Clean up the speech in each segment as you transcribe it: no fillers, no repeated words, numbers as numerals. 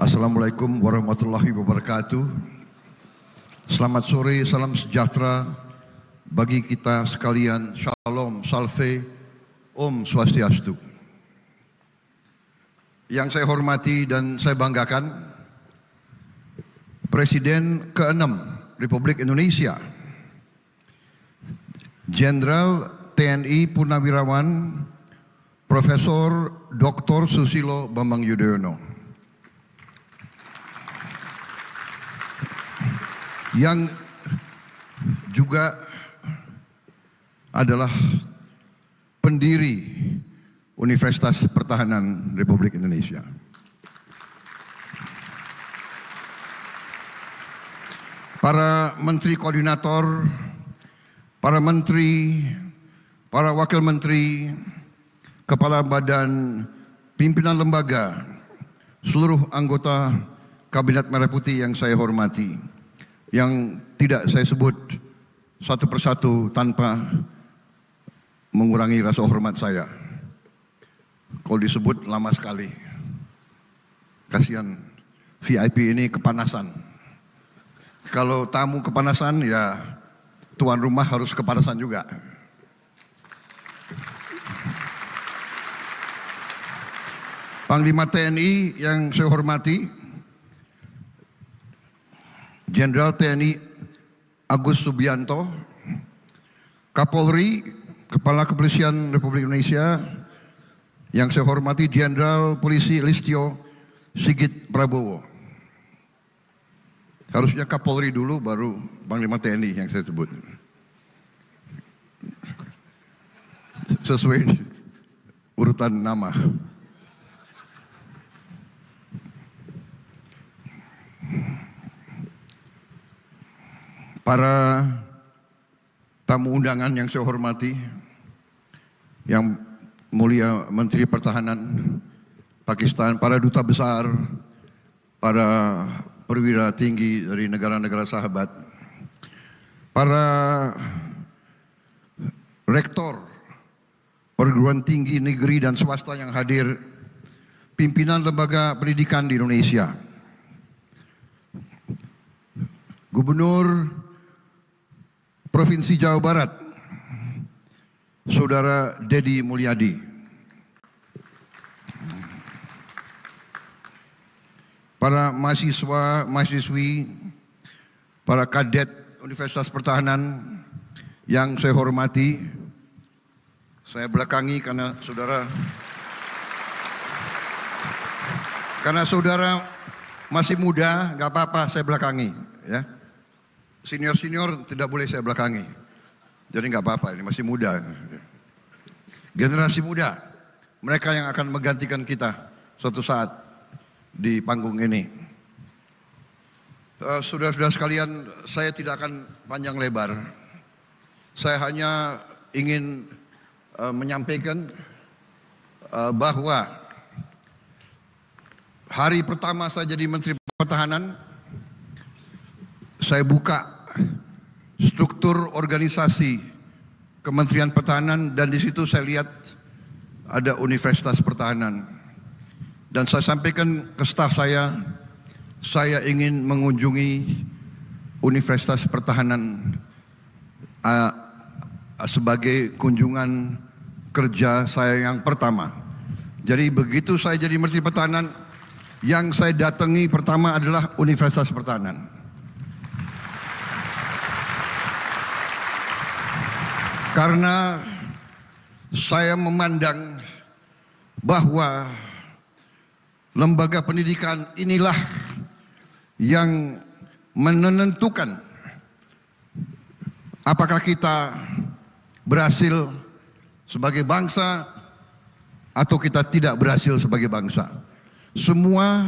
Assalamualaikum warahmatullahi wabarakatuh. Selamat sore, salam sejahtera bagi kita sekalian. Shalom, salve, Om Swastiastu. Yang saya hormati dan saya banggakan, Presiden ke-6 Republik Indonesia, Jenderal TNI Purnawirawan Profesor Dr. Susilo Bambang Yudhoyono, yang juga adalah pendiri Universitas Pertahanan Republik Indonesia. Para menteri koordinator, para menteri, para wakil menteri, kepala badan, pimpinan lembaga, seluruh anggota Kabinet Merah Putih yang saya hormati, yang tidak saya sebut satu persatu tanpa mengurangi rasa hormat saya. Kalau disebut lama sekali. Kasihan VIP ini kepanasan. Kalau tamu kepanasan, ya tuan rumah harus kepanasan juga. Panglima TNI yang saya hormati, Jenderal TNI Agus Subianto, Kapolri, Kepala Kepolisian Republik Indonesia, yang saya hormati Jenderal Polisi Listio Sigit Prabowo. Harusnya Kapolri dulu baru Panglima TNI yang saya sebut. Sesuai urutan nama. Para tamu undangan yang saya hormati, yang mulia Menteri Pertahanan Pakistan, para duta besar, para perwira tinggi dari negara-negara sahabat, para rektor perguruan tinggi negeri dan swasta yang hadir, pimpinan lembaga pendidikan di Indonesia, Gubernur Provinsi Jawa Barat, Saudara Dedi Mulyadi, para mahasiswa, mahasiswi, para kadet Universitas Pertahanan yang saya hormati, saya belakangi karena saudara masih muda, nggak apa-apa saya belakangi, ya. Senior-senior tidak boleh saya belakangi. Jadi nggak apa-apa, ini masih muda. Generasi muda, mereka yang akan menggantikan kita suatu saat di panggung ini. Saudara-saudara sekalian, saya tidak akan panjang lebar. Saya hanya ingin menyampaikan bahwa hari pertama saya jadi Menteri Pertahanan, saya buka struktur organisasi Kementerian Pertahanan dan di situ saya lihat ada Universitas Pertahanan. Dan saya sampaikan ke staf saya ingin mengunjungi Universitas Pertahanan sebagai kunjungan kerja saya yang pertama. Jadi begitu saya jadi Menteri Pertahanan, yang saya datangi pertama adalah Universitas Pertahanan. Karena saya memandang bahwa lembaga pendidikan inilah yang menentukan apakah kita berhasil sebagai bangsa atau kita tidak berhasil sebagai bangsa. Semua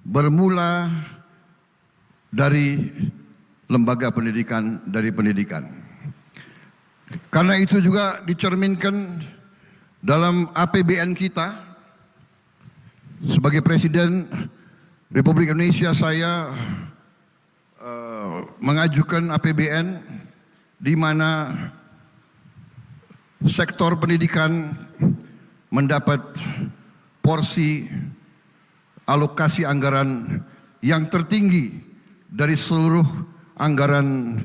bermula dari lembaga pendidikan, dari pendidikan. Karena itu juga dicerminkan dalam APBN kita. Sebagai Presiden Republik Indonesia, saya mengajukan APBN di mana sektor pendidikan mendapat porsi alokasi anggaran yang tertinggi dari seluruh anggaran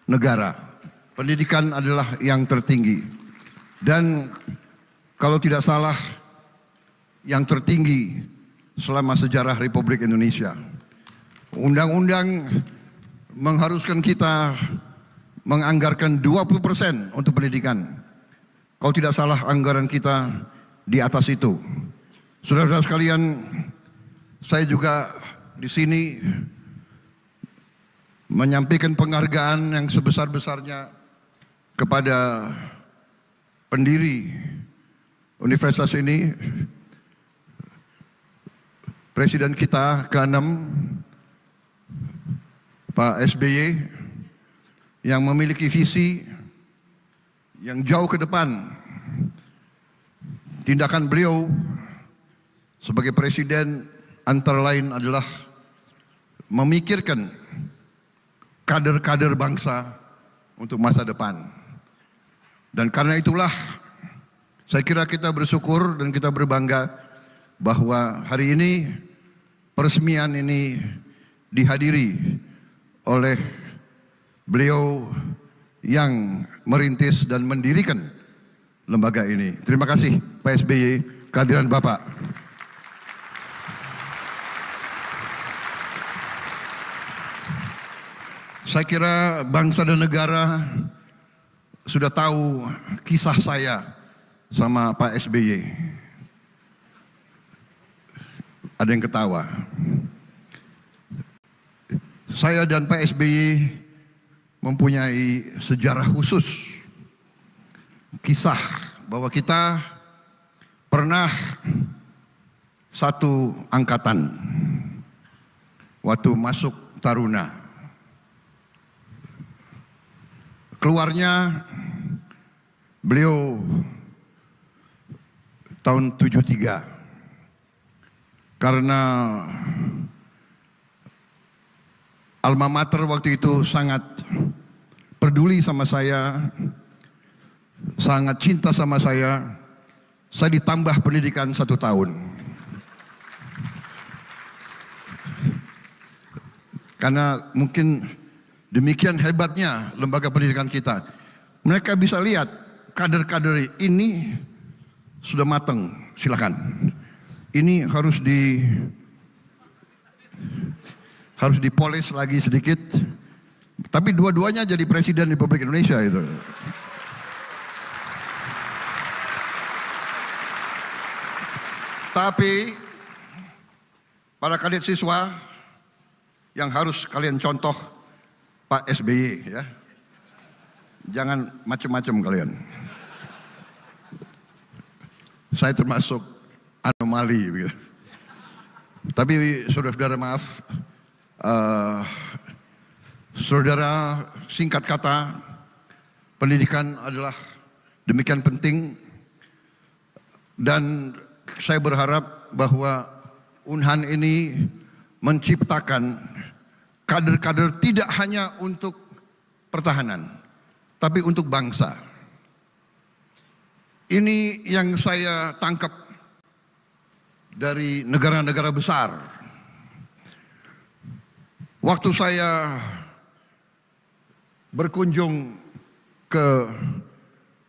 negara. Pendidikan adalah yang tertinggi. Dan kalau tidak salah, yang tertinggi selama sejarah Republik Indonesia. Undang-undang mengharuskan kita menganggarkan 20% untuk pendidikan. Kalau tidak salah, anggaran kita di atas itu. Saudara-saudara sekalian, saya juga di sini menyampaikan penghargaan yang sebesar-besarnya kepada pendiri universitas ini, Presiden kita ke-6, Pak SBY, yang memiliki visi yang jauh ke depan. Tindakan beliau sebagai presiden antara lain adalah memikirkan kader-kader bangsa untuk masa depan. Dan karena itulah saya kira kita bersyukur dan kita berbangga bahwa hari ini peresmian ini dihadiri oleh beliau yang merintis dan mendirikan lembaga ini. Terima kasih Pak SBY, kehadiran Bapak. Saya kira bangsa dan negara sudah tahu kisah saya sama Pak SBY. Ada yang ketawa. Saya dan Pak SBY mempunyai sejarah khusus. Kisah bahwa kita pernah satu angkatan waktu masuk Taruna. Keluarnya beliau tahun 73 karena alma mater waktu itu sangat peduli sama saya, sangat cinta sama saya ditambah pendidikan 1 tahun. Karena mungkin demikian hebatnya lembaga pendidikan kita. Mereka bisa lihat kader-kader ini sudah matang, silakan. Ini harus dipoles lagi sedikit. Tapi dua-duanya jadi presiden Republik Indonesia itu. Tapi para kadet siswa yang harus kalian contoh Pak SBY ya. Jangan macam-macam kalian. Saya termasuk anomali begitu. Tapi saudara-saudara maaf, saudara, singkat kata, pendidikan adalah demikian penting dan saya berharap bahwa Unhan ini menciptakan kader-kader tidak hanya untuk pertahanan, tapi untuk bangsa. Ini yang saya tangkap dari negara-negara besar. Waktu saya berkunjung ke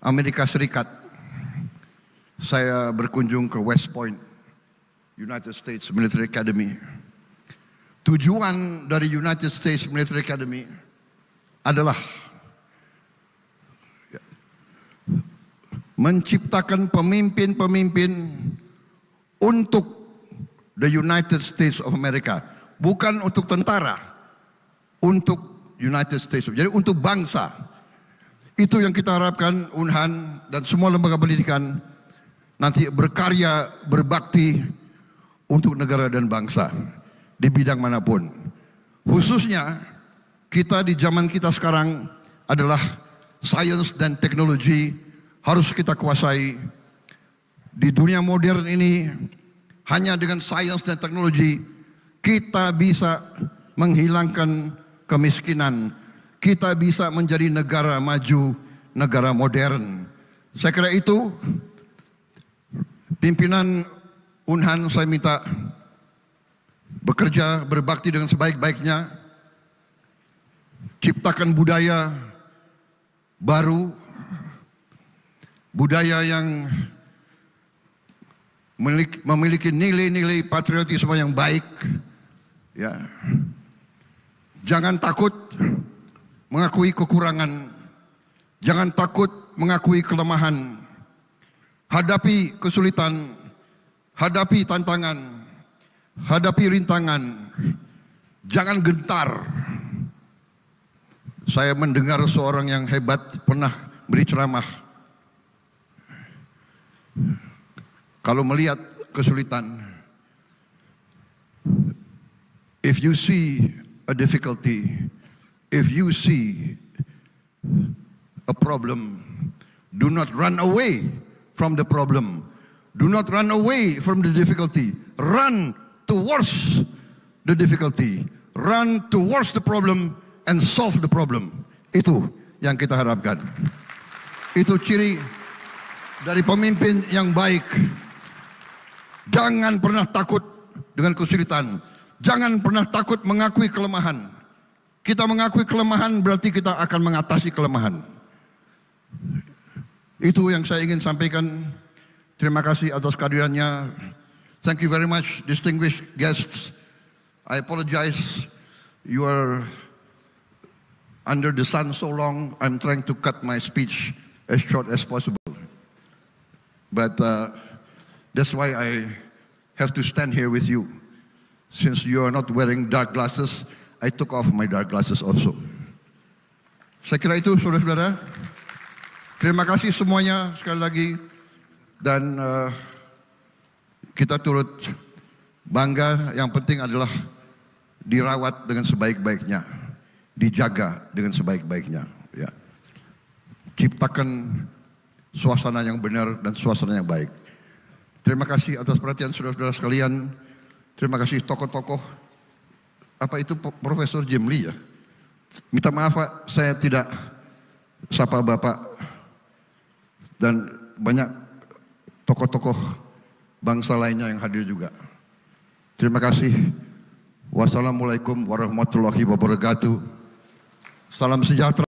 Amerika Serikat, saya berkunjung ke West Point, United States Military Academy. Tujuan dari United States Military Academy adalah menciptakan pemimpin-pemimpin untuk the United States of America. Bukan untuk tentara, untuk United States. Jadi untuk bangsa. Itu yang kita harapkan Unhan dan semua lembaga pendidikan nanti berkarya, berbakti untuk negara dan bangsa di bidang manapun. Khususnya kita di zaman kita sekarang adalah sains dan teknologi harus kita kuasai. Di dunia modern ini hanya dengan sains dan teknologi kita bisa menghilangkan kemiskinan. Kita bisa menjadi negara maju, negara modern. Saya kira itu pimpinan Unhan saya minta bekerja, berbakti dengan sebaik-baiknya, ciptakan budaya baru, budaya yang memiliki nilai-nilai patriotisme yang baik. Ya. Jangan takut mengakui kekurangan, jangan takut mengakui kelemahan. Hadapi kesulitan, hadapi tantangan, hadapi rintangan. Jangan gentar. Saya mendengar seorang yang hebat pernah beri ceramah. Kalau melihat kesulitan, if you see a difficulty, if you see a problem, do not run away from the problem. Do not run away from the difficulty. Run towards the difficulty. Run towards the problem and solve the problem. Itu yang kita harapkan. Itu ciri dari pemimpin yang baik. Jangan pernah takut dengan kesulitan. Jangan pernah takut mengakui kelemahan. Kita mengakui kelemahan berarti kita akan mengatasi kelemahan. Itu yang saya ingin sampaikan. Terima kasih atas kehadirannya. Thank you very much, distinguished guests. I apologize. You are under the sun so long. I'm trying to cut my speech as short as possible. But that's why I have to stand here with you. Since you are not wearing dark glasses, I took off my dark glasses also. Saya kira itu, saudara-saudara. Terima kasih semuanya sekali lagi. Dan kita turut bangga. Yang penting adalah dirawat dengan sebaik-baiknya, dijaga dengan sebaik-baiknya. Ya. Ciptakan suasana yang benar dan suasana yang baik. Terima kasih atas perhatian saudara-saudara sekalian. Terima kasih tokoh-tokoh. Apa itu Profesor Jim Lee ya? Minta maaf Pak, saya tidak sapa Bapak. Dan banyak tokoh-tokoh bangsa lainnya yang hadir juga. Terima kasih. Wassalamualaikum warahmatullahi wabarakatuh. Salam sejahtera.